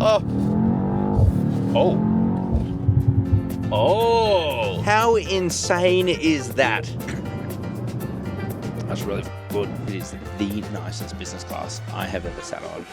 Oh. Oh. Oh. How insane is that? That's really good. It is the nicest business class I have ever sat on.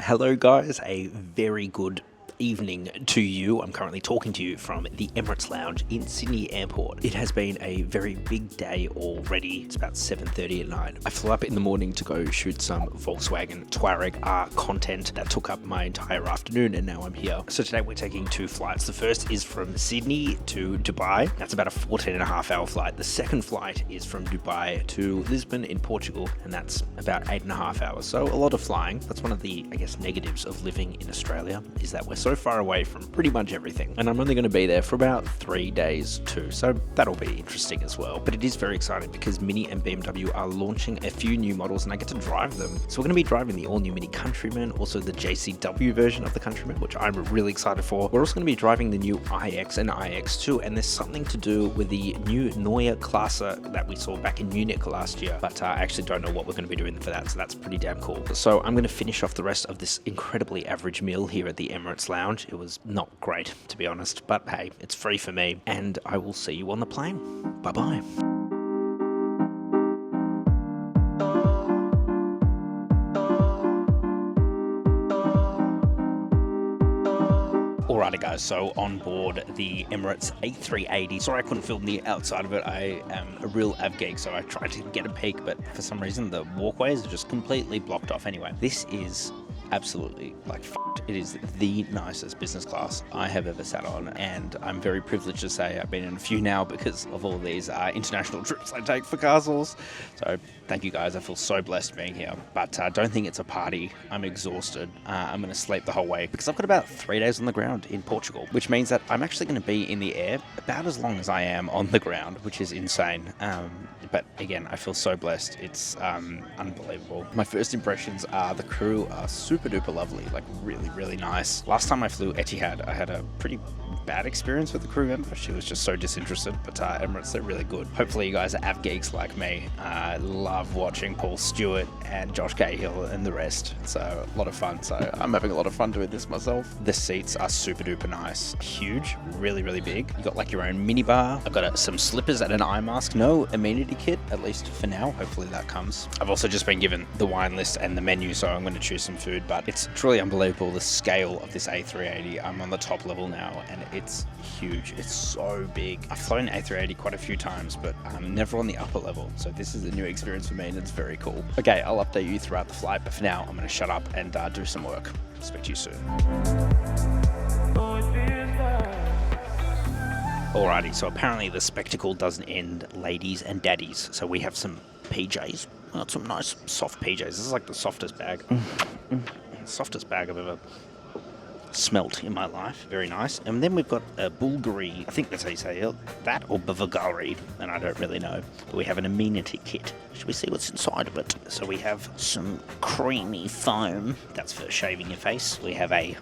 Hello guys, a very good evening to you. I'm currently talking to you from the Emirates Lounge in Sydney Airport. It has been a very big day already. It's about 7:30 at night. I flew up in the morning to go shoot some Volkswagen Touareg R content that took up my entire afternoon, and now I'm here. So today we're taking two flights. The first is from Sydney to Dubai. That's about a 14.5-hour flight. The second flight is from Dubai to Lisbon in Portugal, and that's about 8.5 hours. So a lot of flying. That's one of the, I guess, negatives of living in Australia, is that we're so far away from pretty much everything, and I'm only going to be there for about 3 days too, so that'll be interesting as well. But it is very exciting because Mini and BMW are launching a few new models, and I get to drive them. So we're going to be driving the all-new Mini Countryman, also the JCW version of the Countryman, which I'm really excited for. We're also going to be driving the new iX and iX2, and there's something to do with the new Neue Klasse that we saw back in Munich last year, but I actually don't know what we're going to be doing for that, so that's pretty damn cool. So I'm going to finish off the rest of this incredibly average meal here at the Emirates Lounge. It was not great, to be honest, but hey, it's free for me, and I will see you on the plane. Bye-bye. Alrighty guys, so on board the Emirates A380. Sorry I couldn't film the outside of it. I am a real av geek, so I tried to get a peek, but for some reason the walkways are just completely blocked off. Anyway, this is absolutely it is the nicest business class I have ever sat on, and I'm very privileged to say I've been in a few now because of all these international trips I take for CarSauce. So thank you guys, I feel so blessed being here, but don't think it's a party. I'm exhausted. I'm going to sleep the whole way because I've got about 3 days on the ground in Portugal, which means that I'm actually going to be in the air about as long as I am on the ground, which is insane. But again, I feel so blessed. It's unbelievable. My first impressions are the crew are super duper lovely, like really nice. Last time I flew Etihad, I had a pretty bad experience with the crew member. She was just so disinterested, but Emirates, they're really good. Hopefully you guys are av geeks like me. I love watching Paul Stewart and Josh Cahill and the rest. So a lot of fun. So I'm having a lot of fun doing this myself. The seats are super duper nice. Huge, really big. You got like your own mini bar. I've got some slippers and an eye mask. No amenity kit, at least for now. Hopefully that comes. I've also just been given the wine list and the menu, so I'm going to choose some food, but it's truly unbelievable the scale of this A380. I'm on the top level now, and it's huge. It's so big. I've flown A380 quite a few times, but I'm never on the upper level, so this is a new experience for me, and it's very cool. Okay, I'll update you throughout the flight, but for now I'm going to shut up and do some work. Speak to you soon. Alrighty, so apparently the spectacle doesn't end, ladies and daddies. So we have some PJs. We got some nice soft PJs. This is like the softest bag. Softest bag I've ever smelt in my life. Very nice. And then we've got a Bulgari, I think that's how you say it, that or Bavagari, and I don't really know. But we have an amenity kit. Should we see what's inside of it? So we have some creamy foam. That's for shaving your face. We have a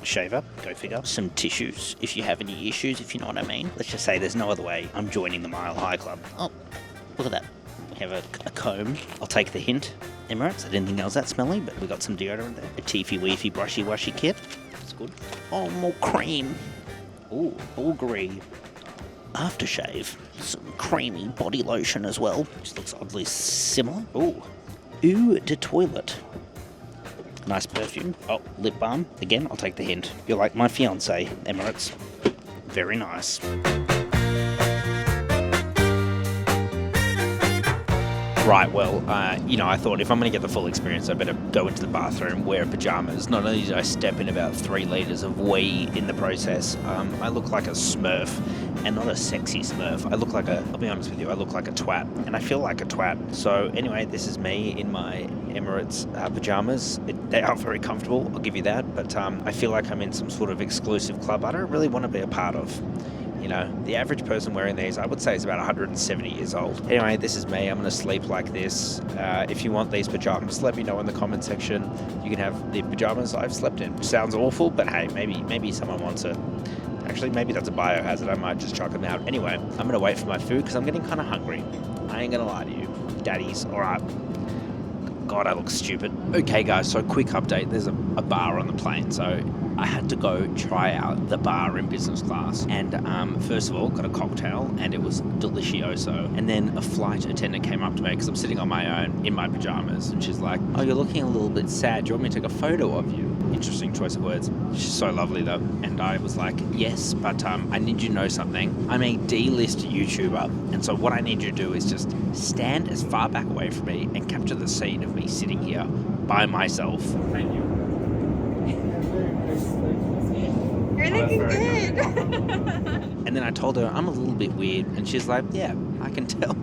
shaver, go figure. Some tissues if you have any issues, if you know what I mean. Let's just say there's no other way I'm joining the Mile High Club. Oh, look at that. We have a comb. I'll take the hint. Emirates, I didn't think that was that smelly, but we got some deodorant there. A teefy-weefy brushy-washy kit. That's good. Oh, more cream. Ooh, Bulgari aftershave. Some creamy body lotion as well, which looks oddly similar. Ooh, Eau de Toilette. Nice perfume. Oh, lip balm. Again, I'll take the hint. You're like my fiance, Emirates. Very nice. Right, well, I thought if I'm going to get the full experience, I better go into the bathroom, wear pajamas. Not only did I step in about 3 litres of wee in the process, I look like a smurf, and not a sexy smurf. I look like I'll be honest with you, I look like a twat, and I feel like a twat. So anyway, this is me in my Emirates pajamas. They are very comfortable, I'll give you that, but I feel like I'm in some sort of exclusive club I don't really want to be a part of. You know, the average person wearing these, I would say, is about 170 years old. Anyway, this is me. I'm going to sleep like this. If you want these pajamas, let me know in the comment section. You can have the pajamas I've slept in. Sounds awful, but hey, maybe someone wants it. Actually, maybe that's a biohazard. I might just chuck them out. Anyway, I'm going to wait for my food because I'm getting kind of hungry. I ain't going to lie to you. Daddies, all right. God, I look stupid. Okay, guys, so quick update. There's a bar on the plane, so I had to go try out the bar in business class. And first of all, got a cocktail, and it was delicioso. And then a flight attendant came up to me because I'm sitting on my own in my pajamas, and she's like, "Oh, you're looking a little bit sad. Do you want me to take a photo of you?" Interesting choice of words. She's so lovely though. And I was like, yes, but I need you to know something. I'm a D-list YouTuber, and so what I need you to do is just stand as far back away from me and capture the scene of me sitting here by myself. Thank you. You're looking good. And then I told her I'm a little bit weird, and she's like, yeah, I can tell.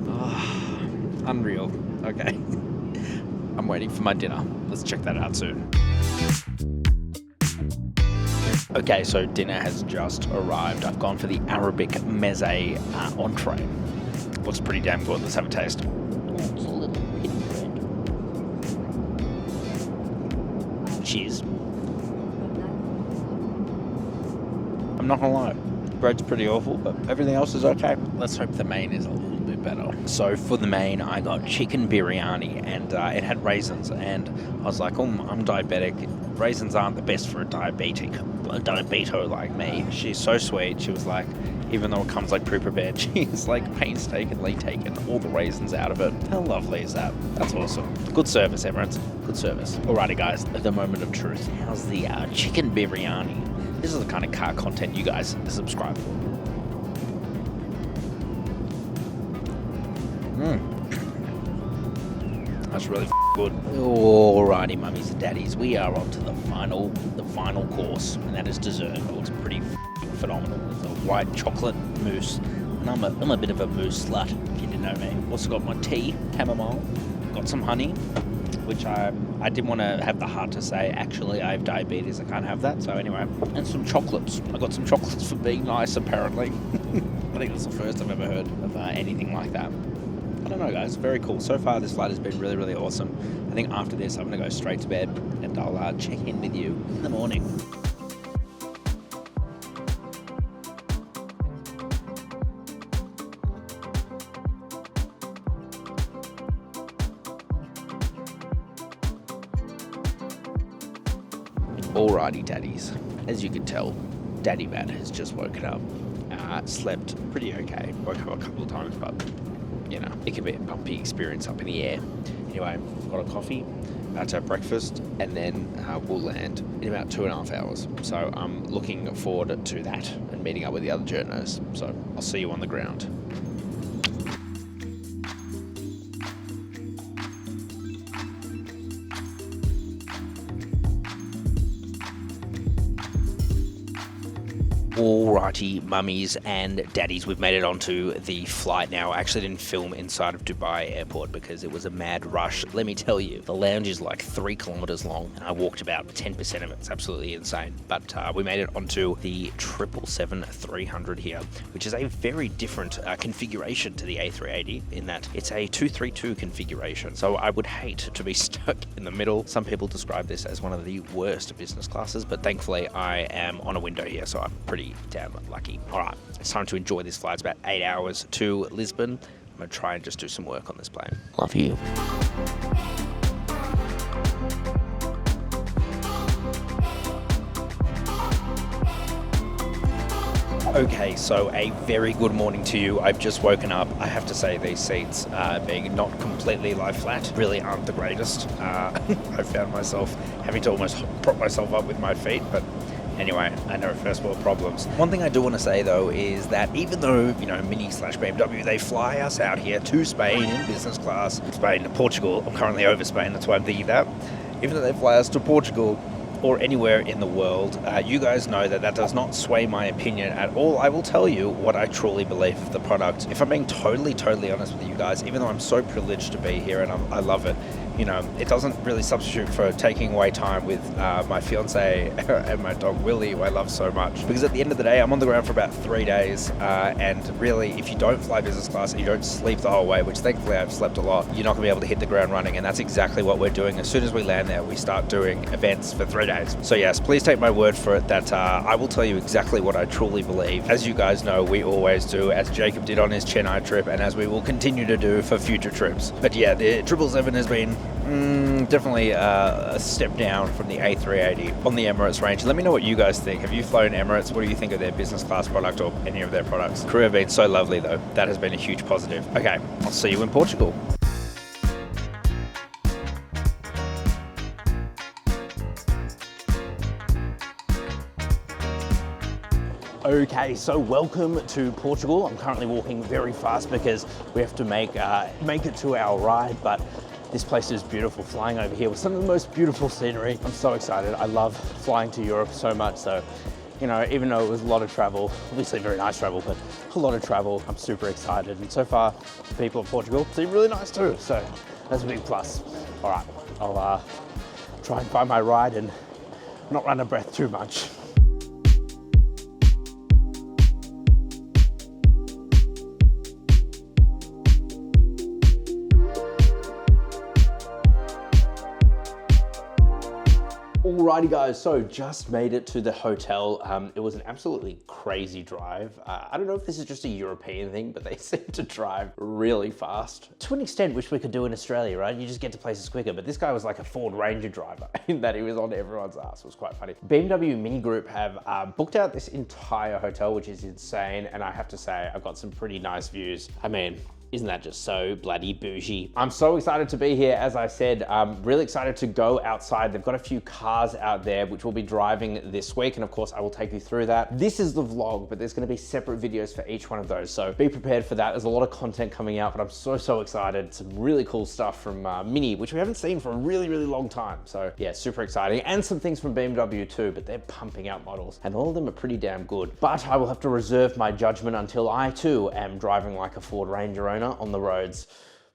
Oh, unreal. Okay. I'm waiting for my dinner. Let's check that out soon. Okay, so dinner has just arrived. I've gone for the Arabic meze entree. Looks pretty damn good. Let's have a taste. It's a little bit bread. Cheers. I'm not gonna lie, bread's pretty awful, but everything else is okay. Let's hope the main is a little bit better. So for the main, I got chicken biryani, and it had raisins, and I was like, oh, I'm diabetic. Raisins aren't the best for a diabeto like me. She's so sweet. She was like, even though it comes like pre-prepared, she's like painstakingly taken all the raisins out of it. How lovely is that? That's awesome. Good service, Emirates. Good service. Alrighty, guys, the moment of truth. How's the chicken biryani? This is the kind of car content you guys subscribe for. That's really good. Alrighty, mummies and daddies, we are on to the final course, and that is dessert. It looks pretty phenomenal. It's a white chocolate mousse, and I'm a bit of a mousse slut, if you didn't know me. Also got my tea, chamomile, got some honey, which I didn't want to have the heart to say, actually, I have diabetes, I can't have that. So anyway, and some chocolates. I got some chocolates for being nice, apparently. I think that's the first I've ever heard of anything like that. I don't know, guys. Very cool. So far, this flight has been really, really awesome. I think after this, I'm going to go straight to bed, and I'll check in with you in the morning. Alrighty, daddies. As you can tell, Daddy Matt has just woken up. Slept pretty okay. Woke up a couple of times, but you know, it can be a bumpy experience up in the air. Anyway, got a coffee, about to have breakfast, and then we'll land in about 2.5 hours. So I'm looking forward to that and meeting up with the other journos. So I'll see you on the ground. Alrighty, mummies and daddies, we've made it onto the flight now. I actually didn't film inside of Dubai airport because it was a mad rush. Let me tell you, the lounge is like 3 kilometers long, and I walked about 10% of it. It's absolutely insane. But we made it onto the 777-300 here, which is a very different configuration to the A380 in that it's a 232 configuration. So I would hate to be stuck in the middle. Some people describe this as one of the worst business classes, but thankfully I am on a window here, so I'm pretty damn lucky. Alright, it's time to enjoy this flight. It's about 8 hours to Lisbon. I'm going to try and just do some work on this plane. Love you. Okay, so a very good morning to you. I've just woken up. I have to say these seats, being not completely lie flat, really aren't the greatest. I found myself having to almost prop myself up with my feet, but anyway, I know first world problems. One thing I do want to say though is that even though, you know, Mini/BMW, they fly us out here to Spain in business class, Spain to Portugal. I'm currently over Spain, that's why I'm thinking that. Even though they fly us to Portugal or anywhere in the world, you guys know that that does not sway my opinion at all. I will tell you what I truly believe of the product. If I'm being totally honest with you guys, even though I'm so privileged to be here and I love it, you know, it doesn't really substitute for taking away time with my fiance and my dog Willie, who I love so much. Because at the end of the day, I'm on the ground for about 3 days, and really, if you don't fly business class and you don't sleep the whole way, which thankfully I've slept a lot, you're not gonna be able to hit the ground running, and that's exactly what we're doing. As soon as we land there, we start doing events for 3 days. So yes, please take my word for it that I will tell you exactly what I truly believe. As you guys know, we always do, as Jacob did on his Chennai trip, and as we will continue to do for future trips. But yeah, the 777 has been definitely a step down from the A380 on the Emirates range. Let me know what you guys think. Have you flown Emirates? What do you think of their business class product or any of their products? Crew have been so lovely though. That has been a huge positive. Okay, I'll see you in Portugal. Okay, so welcome to Portugal. I'm currently walking very fast because we have to make it to our ride, but this place is beautiful. Flying over here with some of the most beautiful scenery. I'm so excited. I love flying to Europe so much. So, you know, even though it was a lot of travel, obviously very nice travel, but a lot of travel, I'm super excited. And so far, the people of Portugal seem really nice too. So that's a big plus. All right, I'll try and find my ride and not run out of breath too much. Alrighty guys, so just made it to the hotel. It was an absolutely crazy drive. I don't know if this is just a European thing, but they seem to drive really fast. To an extent, which we could do in Australia, right? You just get to places quicker, but this guy was like a Ford Ranger driver in that he was on everyone's ass. It was quite funny. BMW Mini Group have booked out this entire hotel, which is insane. And I have to say, I've got some pretty nice views. I mean, isn't that just so bloody bougie? I'm so excited to be here. As I said, I'm really excited to go outside. They've got a few cars out there, which we'll be driving this week. And of course, I will take you through that. This is the vlog, but there's gonna be separate videos for each one of those. So be prepared for that. There's a lot of content coming out, but I'm so excited. Some really cool stuff from Mini, which we haven't seen for a really long time. So yeah, super exciting. And some things from BMW too, but they're pumping out models and all of them are pretty damn good. But I will have to reserve my judgment until I too am driving like a Ford Ranger owner on the roads.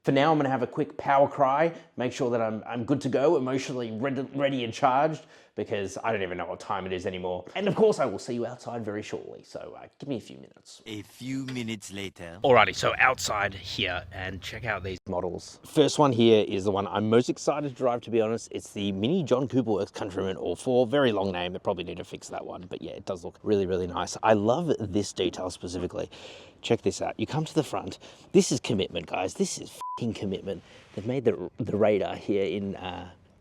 For now, I'm gonna have a quick power cry, make sure that I'm good to go, emotionally ready and charged, because I don't even know what time it is anymore. And of course, I will see you outside very shortly, so give me a few minutes. A few minutes later. Alrighty, so outside here, and check out these models. First one here is the one I'm most excited to drive, to be honest. It's the Mini John Cooper Works Countryman, or for very long name. They probably need to fix that one, but yeah, it does look really nice. I love this detail specifically. Check this out. You come to the front. This is commitment, guys. This is f***ing commitment. They've made the radar here in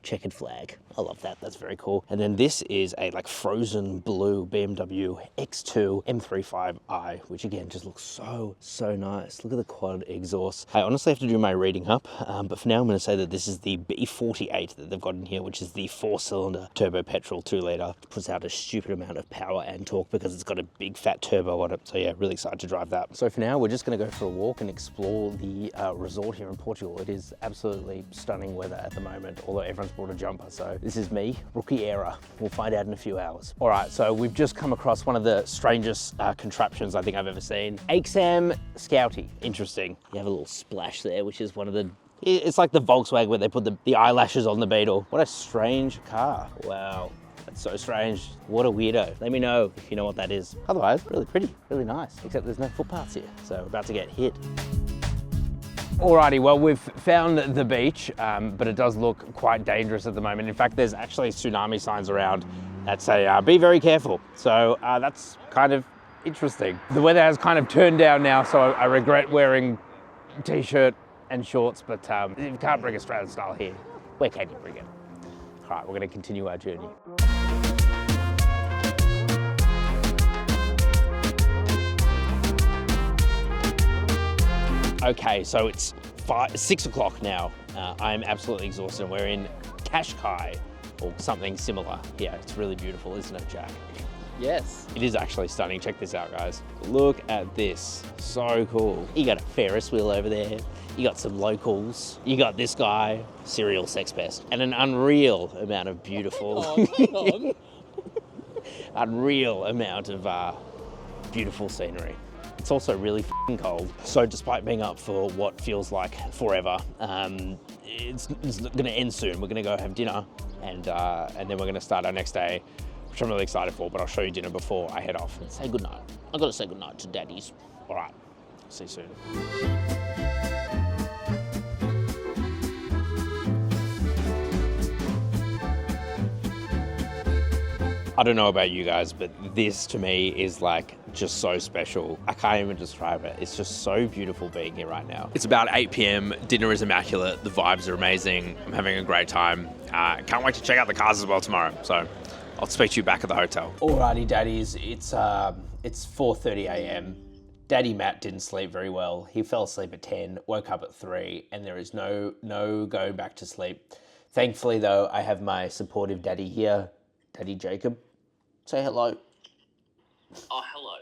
checkered flag. I love that. That's very cool. And then this is a like frozen blue BMW X2 M35i, which again just looks so nice. Look at the quad exhaust. I honestly have to do my reading up, but for now I'm going to say that this is the B48 that they've got in here, which is the 4-cylinder turbo petrol 2-litre. Puts out a stupid amount of power and torque because it's got a big fat turbo on it. So yeah, really excited to drive that. So for now, we're just going to go for a walk and explore the resort here in Portugal. It is absolutely stunning weather at the moment, although everyone's brought a jumper. So this is me, rookie era. We'll find out in a few hours. All right, so we've just come across one of the strangest contraptions I think I've ever seen. HEAPS Scouty. Interesting. You have a little splash there, which is one of the, it's like the Volkswagen where they put the eyelashes on the Beetle. What a strange car. Wow. That's so strange. What a weirdo. Let me know if you know what that is. Otherwise, really pretty, really nice, except there's no footpaths here. So we're about to get hit. Alrighty, well, we've found the beach, but it does look quite dangerous at the moment. In fact, there's actually tsunami signs around that say, be very careful. So that's kind of interesting. The weather has kind of turned down now, so I regret wearing t-shirt and shorts, but you can't bring Australian style here. Where can you bring it? All right, we're gonna continue our journey. Okay, so it's 6 o'clock now. I'm absolutely exhausted and we're in Qashqai or something similar. Yeah, it's really beautiful, isn't it, Jack? Yes. It is actually stunning. Check this out, guys. Look at this. So cool. You got a Ferris wheel over there. You got some locals. You got this guy, serial sex pest, and an unreal amount of beautiful... Hang on. Unreal amount of beautiful scenery. it's also really f***ing cold. So despite being up for what feels like forever, it's gonna end soon. We're gonna go have dinner and then we're gonna start our next day, which I'm really excited for, but I'll show you dinner before I head off and say goodnight. I've got to say goodnight to daddies. All right, see you soon. I don't know about you guys, but this to me is like just so special. I can't even describe it. It's just so beautiful being here right now. It's about 8 p.m. Dinner is immaculate. The vibes are amazing. I'm having a great time. Can't wait to check out the cars as well tomorrow. So I'll speak to you back at the hotel. Alrighty, daddies. It's 4:30 a.m. Daddy Matt didn't sleep very well. He fell asleep at 10, woke up at 3, and there is no going back to sleep. Thankfully, though, I have my supportive daddy here, Daddy Jacob. Say hello. Oh, hello.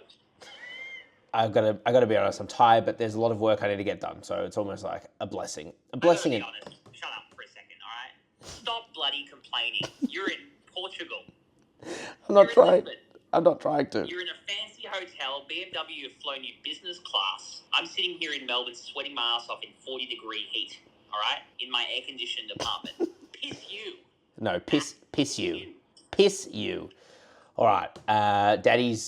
I gotta be honest, I'm tired, but there's a lot of work I need to get done, so it's almost like a blessing. A blessing. I gotta be honest. Shut up for a second, all right? Stop bloody complaining. You're in Portugal. I'm not trying. Lisbon. I'm not trying to. You're in a fancy hotel. BMW have flown you business class. I'm sitting here in Melbourne sweating my ass off in 40-degree heat, all right? In my air-conditioned apartment. Piss you. No, piss you. Piss you. All right, Daddy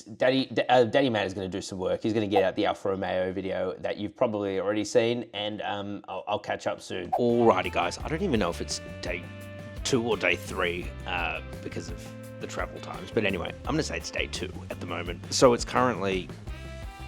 Matt is going to do some work. He's going to get out the Alfa Romeo video that you've probably already seen, and I'll catch up soon. Alrighty, guys. I don't even know if it's day 2 or day 3 because of the travel times. But anyway, I'm going to say it's day 2 at the moment. So it's currently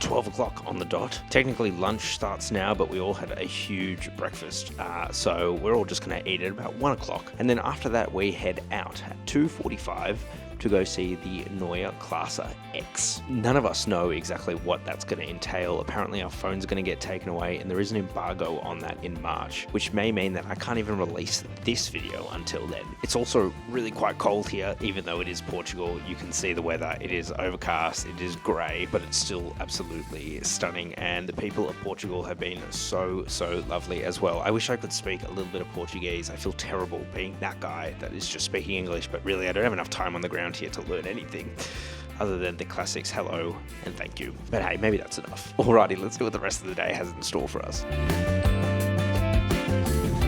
12 o'clock on the dot. Technically lunch starts now, but we all had a huge breakfast. So we're all just going to eat at about 1 o'clock. And then after that, we head out at 2:45 to go see the Neue Klasse X. None of us know exactly what that's going to entail. Apparently our phone's going to get taken away and there is an embargo on that in March, which may mean that I can't even release this video until then. It's also really quite cold here, even though it is Portugal. You can see the weather. It is overcast, it is grey, but it's still absolutely stunning, and the people of Portugal have been so lovely as well. I wish I could speak a little bit of Portuguese. I feel terrible being that guy that is just speaking English, but really I don't have enough time on the ground here to learn anything other than the classics hello and thank you. But hey, maybe that's enough. Alrighty, let's see what the rest of the day has in store for us.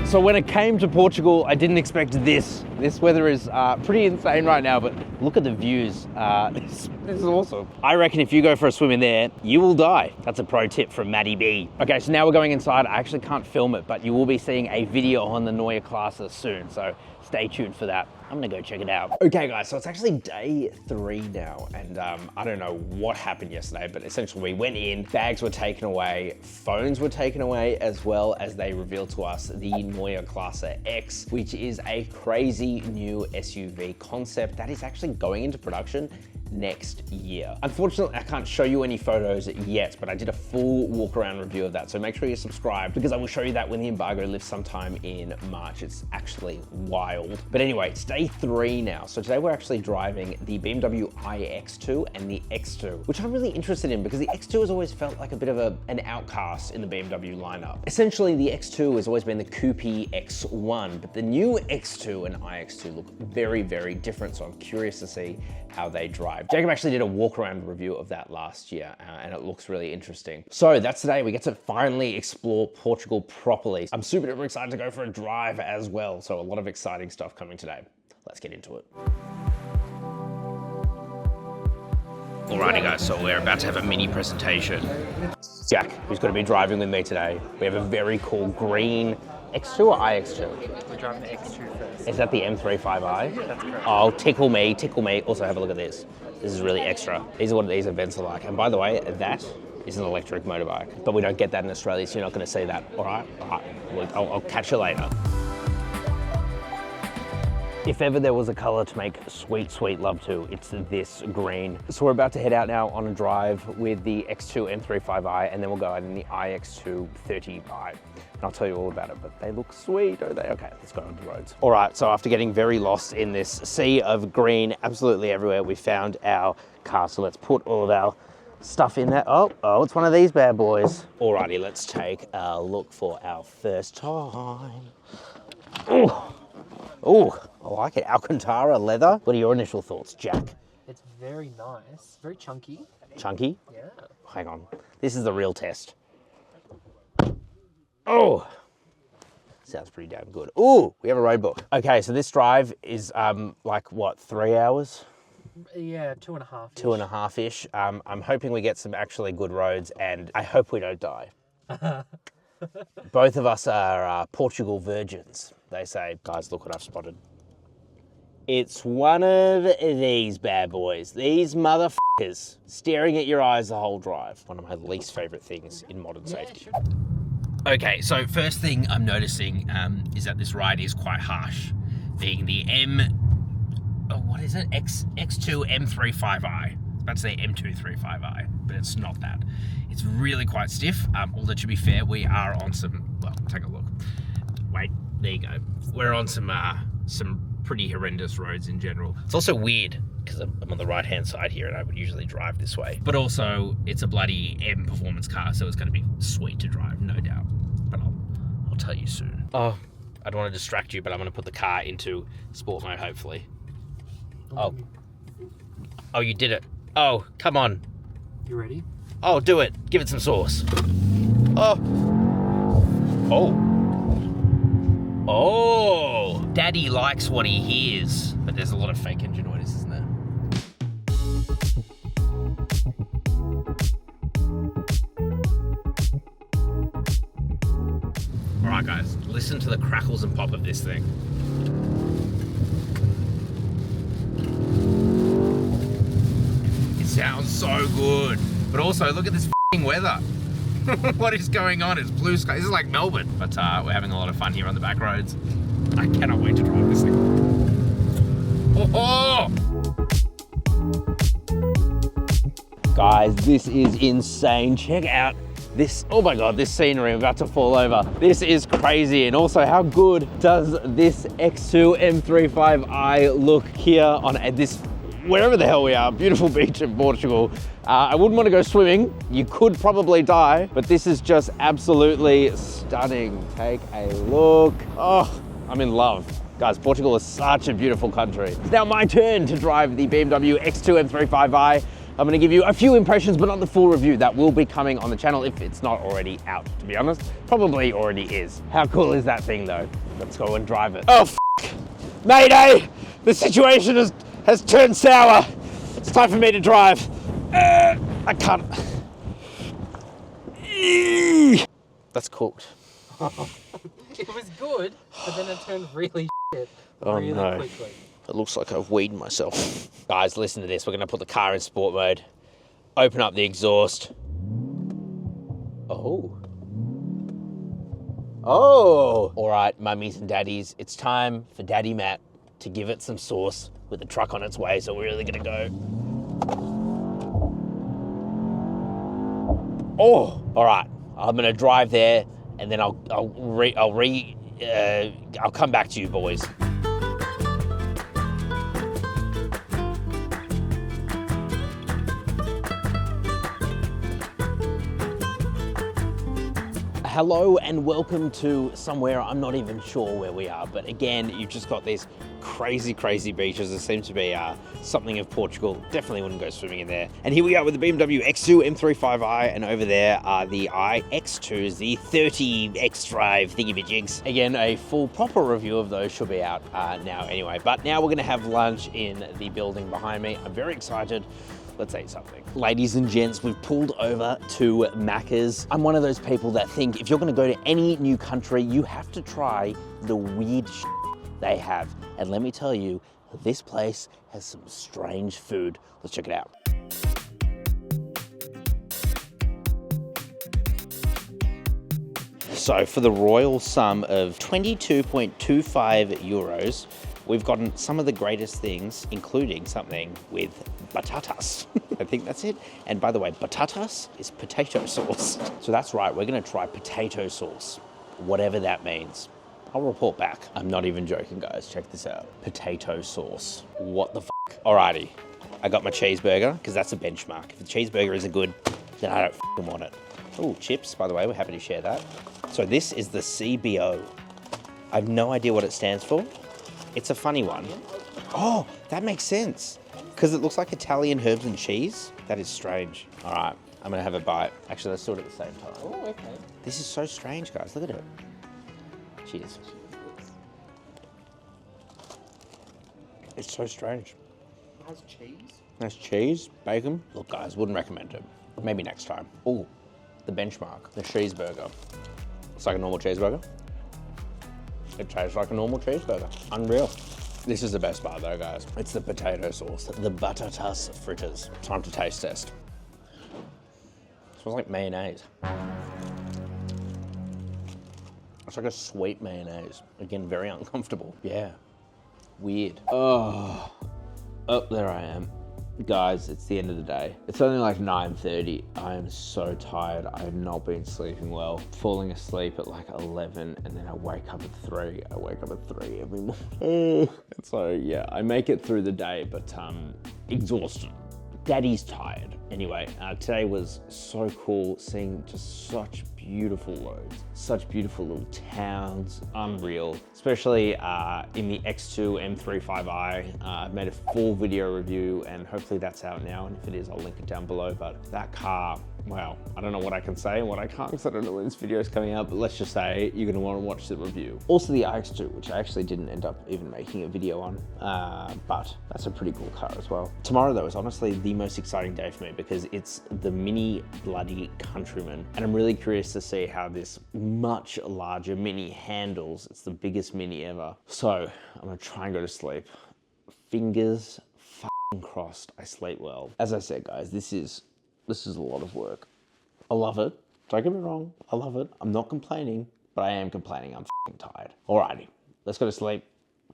So when it came to Portugal, I didn't expect this. This weather is pretty insane right now, but look at the views. This is awesome. I reckon if you go for a swim in there, you will die. That's a pro tip from Maddie B. Okay, so now we're going inside. I actually can't film it, but you will be seeing a video on the Neue Klasse soon, so stay tuned for that. I'm gonna go check it out. Okay guys, so it's actually day 3 now, and I don't know what happened yesterday, but essentially we went in, bags were taken away, phones were taken away, as well as they revealed to us the Neue Klasse X, which is a crazy new SUV concept that is actually going into production next year. Unfortunately, I can't show you any photos yet, but I did a full walk around review of that. So make sure you're subscribed because I will show you that when the embargo lifts sometime in March. It's actually wild. But anyway, it's day 3 now. So today we're actually driving the BMW iX2 and the X2, which I'm really interested in because the X2 has always felt like a bit of an outcast in the BMW lineup. Essentially, the X2 has always been the coupé X1, but the new X2 and iX2 look very different. So I'm curious to see how they drive. Jacob actually did a walk around review of that last year and it looks really interesting. So that's today. We get to finally explore Portugal properly. I'm super duper excited to go for a drive as well. So a lot of exciting stuff coming today. Let's get into it. Alrighty guys, so we're about to have a mini presentation. Jack, who's going to be driving with me today. We have a very cool green X2 or iX2? We're driving the X2 first. Is that the M35i? That's correct. Oh, tickle me. Also have a look at this. This is really extra. These are what these events are like. And by the way, that is an electric motorbike. But we don't get that in Australia, so you're not going to see that. All right? Well, I'll catch you later. If ever there was a color to make sweet love to, it's this green. So we're about to head out now on a drive with the X2 M35i, and then we'll go out in the iX2 30i. And I'll tell you all about it, but they look sweet, don't they? Okay, let's go on the roads. All right, so after getting very lost in this sea of green absolutely everywhere, we found our car. So let's put all of our stuff in there. Oh, it's one of these bad boys. Alrighty, let's take a look for our first time. Oh, I like it. Alcantara leather. What are your initial thoughts, Jack? It's very nice, very chunky. Chunky? Yeah. Hang on. This is the real test. Oh! Sounds pretty damn good. Ooh, we have a road book. Okay, so this drive is like what, 3 hours? Yeah, 2.5. 2.5-ish. I'm hoping we get some actually good roads, and I hope we don't die. Both of us are Portugal virgins, they say. Guys, look what I've spotted. It's one of these bad boys. These motherfuckers staring at your eyes the whole drive. One of my least favorite things in modern safety. Sure. Okay, so first thing I'm noticing is that this ride is quite harsh, being the what is it? X2 M35i. I was about to say M235i, but it's not that. It's really quite stiff, although to be fair, we are on some, well, take a look. Wait, there you go. We're on some pretty horrendous roads in general. It's also weird, because I'm on the right-hand side here and I would usually drive this way. But also, it's a bloody M performance car, so it's gonna be sweet to drive, no doubt. But I'll tell you soon. Oh, I don't want to distract you, but I'm gonna put the car into sport mode, hopefully. Oh. Oh, you did it. Oh, come on. You ready? Oh, do it. Give it some sauce. Oh. Oh. Oh. Daddy likes what he hears. But there's a lot of fake engine noise, isn't there? All right, guys. Listen to the crackles and pop of this thing. Sounds so good. But also, look at this f***ing weather. What is going on? It's blue sky. This is like Melbourne. But we're having a lot of fun here on the back roads. I cannot wait to drive this thing. Oh! Guys, this is insane. Check out this. Oh my God, this scenery. I'm about to fall over. This is crazy. And also, how good does this X2 M35i look here on this, wherever the hell we are, beautiful beach in Portugal. I wouldn't want to go swimming. You could probably die, but this is just absolutely stunning. Take a look. Oh, I'm in love. Guys, Portugal is such a beautiful country. It's now my turn to drive the BMW X2 M35i. I'm gonna give you a few impressions, but not the full review. That will be coming on the channel if it's not already out, to be honest. Probably already is. How cool is that thing though? Let's go and drive it. Oh, f***. Mayday! The situation has turned sour. It's time for me to drive. I can't. That's cooked. It was good, but then it turned really shit really quickly. It looks like I've weeded myself. Guys, listen to this. We're gonna put the car in sport mode. Open up the exhaust. Oh. Oh. All right, mummies and daddies, it's time for Daddy Matt to give it some sauce with a truck on its way, so we're really gonna go. Oh, all right. I'm gonna drive there, and then I'll come back to you boys. Hello and welcome to somewhere I'm not even sure where we are, but again, you've just got these crazy, crazy beaches. There seems to be something of Portugal. Definitely wouldn't go swimming in there. And here we are with the BMW X2 M35i, and over there are the X2s, the 30 X-Drive thingy-majigs. Again, a full proper review of those should be out now anyway. But now we're gonna have lunch in the building behind me. I'm very excited. Let's eat something. Ladies and gents, we've pulled over to Macca's. I'm one of those people that think if you're gonna go to any new country, you have to try the weird shit they have. And let me tell you, this place has some strange food. Let's check it out. So for the royal sum of 22.25 euros, we've gotten some of the greatest things, including something with batatas. I think that's it. And by the way, batatas is potato sauce. So that's right, we're gonna try potato sauce, whatever that means. I'll report back. I'm not even joking, guys. Check this out. Potato sauce. What the fuck? Alrighty, I got my cheeseburger, because that's a benchmark. If the cheeseburger isn't good, then I don't fucking want it. Oh, chips, by the way, we're happy to share that. So this is the CBO. I have no idea what it stands for. It's a funny one. Oh, that makes sense. Because it looks like Italian herbs and cheese. That is strange. All right, I'm gonna have a bite. Actually, let's do it at the same time. Oh, okay. This is so strange, guys. Look at it. Cheers. It's so strange. It has cheese. There's cheese, bacon. Look, guys, wouldn't recommend it. Maybe next time. Oh, the benchmark, the cheeseburger. It's like a normal cheeseburger. It tastes like a normal cheeseburger. Unreal. This is the best part though, guys. It's the potato sauce, the batatas fritters. Time to taste test. It smells like mayonnaise. It's like a sweet mayonnaise. Again, very uncomfortable. Yeah, weird. Oh, there I am. Guys, it's the end of the day. It's only like 9:30. I am so tired. I have not been sleeping well. Falling asleep at like 11 and then I wake up at 3. I wake up at 3 every morning. And so yeah, I make it through the day, but exhausted. Daddy's tired. Anyway, today was so cool seeing just such beautiful roads, such beautiful little towns, unreal. Especially in the X2 M35i. I've made a full video review and hopefully that's out now. And if it is, I'll link it down below. But that car, wow, I don't know what I can say and what I can't because I don't know when this video is coming out, but let's just say you're gonna wanna watch the review. Also the X2, which I actually didn't end up even making a video on, but that's a pretty cool car as well. Tomorrow though is honestly the most exciting day for me because it's the Mini bloody Countryman. And I'm really curious to see how this much larger Mini handles. It's the biggest Mini ever. So I'm gonna try and go to sleep. Fingers f***ing crossed I sleep well. As I said guys, this is a lot of work. I love it. Don't get me wrong. I love it. I'm not complaining, but I am complaining. I'm f***ing tired. Alrighty, let's go to sleep.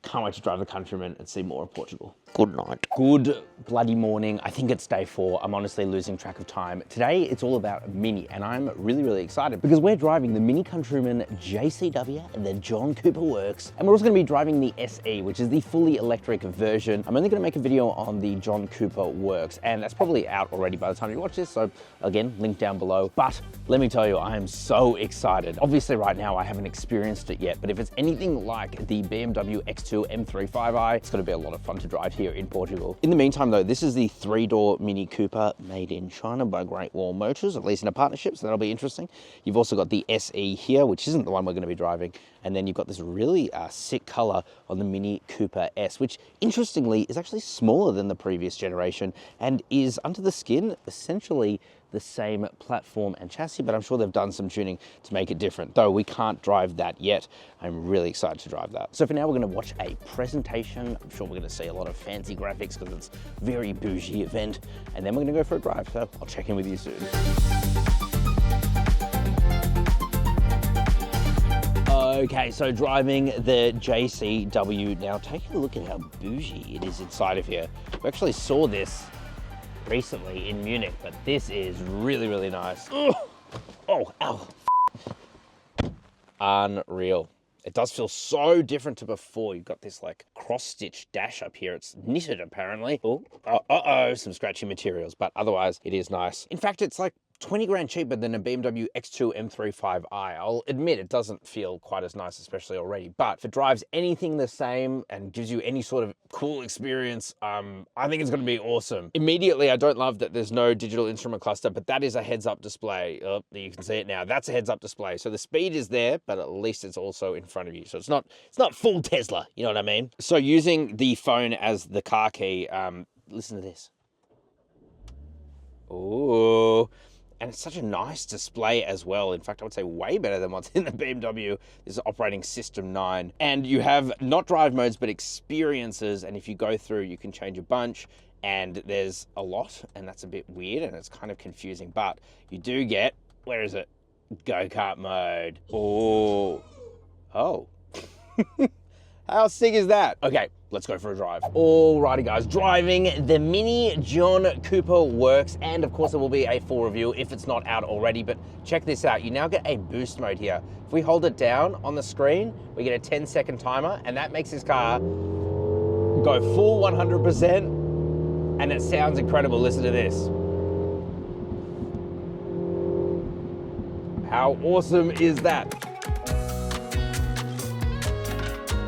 Can't wait to drive the Countryman and see more of Portugal. Good night. Good bloody morning. I think it's day 4. I'm honestly losing track of time. Today, it's all about Mini, and I'm really, really excited because we're driving the Mini Countryman JCW and the John Cooper Works, and we're also gonna be driving the SE, which is the fully electric version. I'm only gonna make a video on the John Cooper Works, and that's probably out already by the time you watch this, so again, link down below. But let me tell you, I am so excited. Obviously right now, I haven't experienced it yet, but if it's anything like the BMW X2 M35i, it's gonna be a lot of fun to drive here in Portugal. In the meantime though, this is the 3-door Mini Cooper made in China by Great Wall Motors, at least in a partnership, so that'll be interesting. You've also got the SE here, which isn't the one we're gonna be driving, and then you've got this really sick color on the Mini Cooper S, which interestingly is actually smaller than the previous generation and is under the skin essentially the same platform and chassis, but I'm sure they've done some tuning to make it different, though we can't drive that yet. I'm really excited to drive that. So for now, we're gonna watch a presentation. I'm sure we're gonna see a lot of fancy graphics because it's a very bougie event, and then we're gonna go for a drive. So I'll check in with you soon. Okay, so driving the JCW. Now taking a look at how bougie it is inside of here. We actually saw this recently in Munich, but this is really, really nice. Ugh. Oh, ow. Unreal. It does feel so different to before. You've got this like cross-stitch dash up here. It's knitted apparently. Oh, some scratchy materials, but otherwise it is nice. In fact, it's like 20 grand cheaper than a BMW X2 M35i. I'll admit it doesn't feel quite as nice, especially already, but if it drives anything the same and gives you any sort of cool experience, I think it's gonna be awesome. Immediately, I don't love that there's no digital instrument cluster, but that is a heads-up display. Oh, you can see it now. That's a heads-up display. So the speed is there, but at least it's also in front of you. So it's not full Tesla, you know what I mean? So using the phone as the car key, listen to this. Ooh. And it's such a nice display as well. In fact, I would say way better than what's in the BMW. This is operating system 9. And you have not drive modes, but experiences. And if you go through, you can change a bunch. And there's a lot, and that's a bit weird, and it's kind of confusing. But you do get, where is it? Go-kart mode. Oh. How sick is that? Okay, let's go for a drive. Alrighty guys, driving the Mini John Cooper Works, and of course there will be a full review if it's not out already, but check this out. You now get a boost mode here. If we hold it down on the screen, we get a 10-second timer, and that makes this car go full 100%, and it sounds incredible. Listen to this. How awesome is that?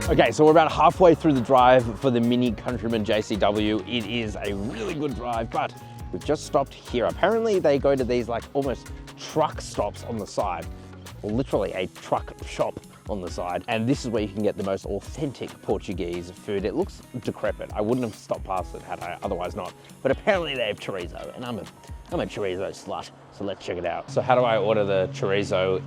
Okay, so we're about halfway through the drive for the Mini Countryman JCW. It is a really good drive, but we've just stopped here. Apparently they go to these like almost truck stops on the side, or literally a truck shop on the side. And this is where you can get the most authentic Portuguese food. It looks decrepit. I wouldn't have stopped past it had I otherwise not. But apparently they have chorizo, and I'm a chorizo slut, so let's check it out. So how do I order the chorizo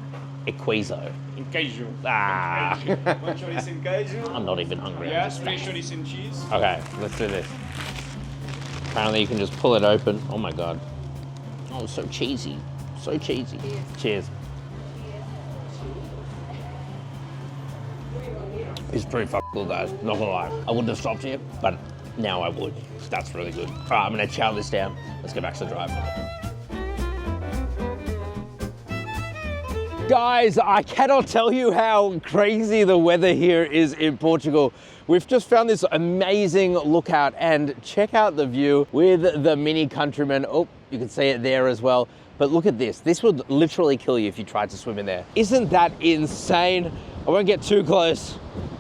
equizo? In queijo. Ah. One chouriço in queijo. I'm not even hungry. Yes, 3 chouriço in cheese. Okay, let's do this. Apparently you can just pull it open. Oh my God. Oh, so cheesy. So cheesy. Cheers. It's pretty fucking cool, guys. Not gonna lie. I wouldn't have stopped here, but now I would. That's really good. All right, I'm gonna chow this down. Let's get back to the drive. Guys, I cannot tell you how crazy the weather here is in Portugal. We've just found this amazing lookout, and check out the view with the Mini Countryman. Oh, you can see it there as well. But look at this. This would literally kill you if you tried to swim in there. Isn't that insane? I won't get too close,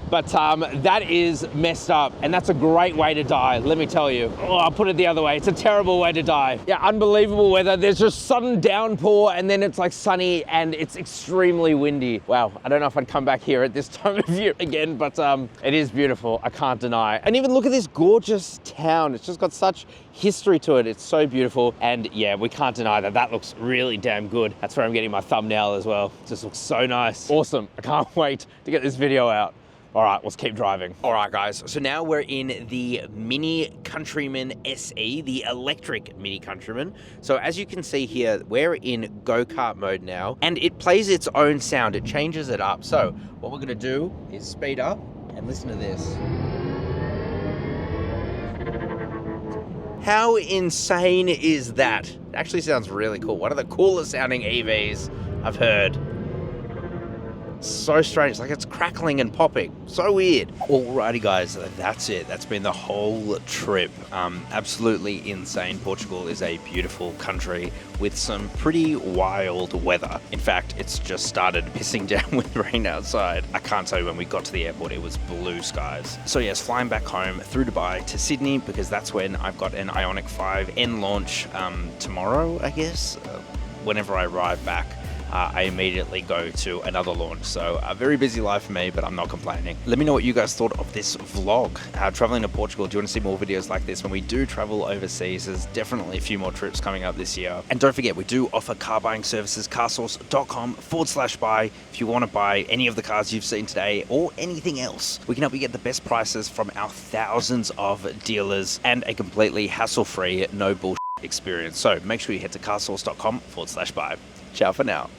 but that is messed up, and that's a great way to die, let me tell you. Oh, I'll put it the other way. It's a terrible way to die. Yeah, unbelievable weather. There's just sudden downpour, and then it's like sunny, and it's extremely windy. Wow, I don't know if I'd come back here at this time of year again, but it is beautiful, I can't deny. And even look at this gorgeous town. It's just got such history to it. It's so beautiful, and yeah, we can't deny that. That looks really damn good. That's where I'm getting my thumbnail as well. It just looks so nice. Awesome, I can't wait to get this video out. All right, let's keep driving. All right, guys, so now we're in the Mini Countryman SE, the electric Mini Countryman. So as you can see here, we're in go-kart mode now, and it plays its own sound. It changes it up. So what we're gonna do is speed up and listen to this. How insane is that? It actually sounds really cool. One of the coolest sounding EVs I've heard. So strange, like it's crackling and popping. So weird. Alrighty guys, that's it. That's been the whole trip. Absolutely insane. Portugal is a beautiful country with some pretty wild weather. In fact, it's just started pissing down with rain outside. I can't tell you, when we got to the airport, it was blue skies. So yes, flying back home through Dubai to Sydney, because that's when I've got an Ioniq 5N launch tomorrow, I guess. Whenever I arrive back, I immediately go to another launch. So a very busy life for me, but I'm not complaining. Let me know what you guys thought of this vlog. Traveling to Portugal, do you want to see more videos like this when we do travel overseas? There's definitely a few more trips coming up this year. And don't forget, we do offer car buying services, carsauce.com/buy. If you want to buy any of the cars you've seen today or anything else, we can help you get the best prices from our thousands of dealers and a completely hassle-free, no bullshit experience. So make sure you head to carsauce.com/buy. Ciao for now.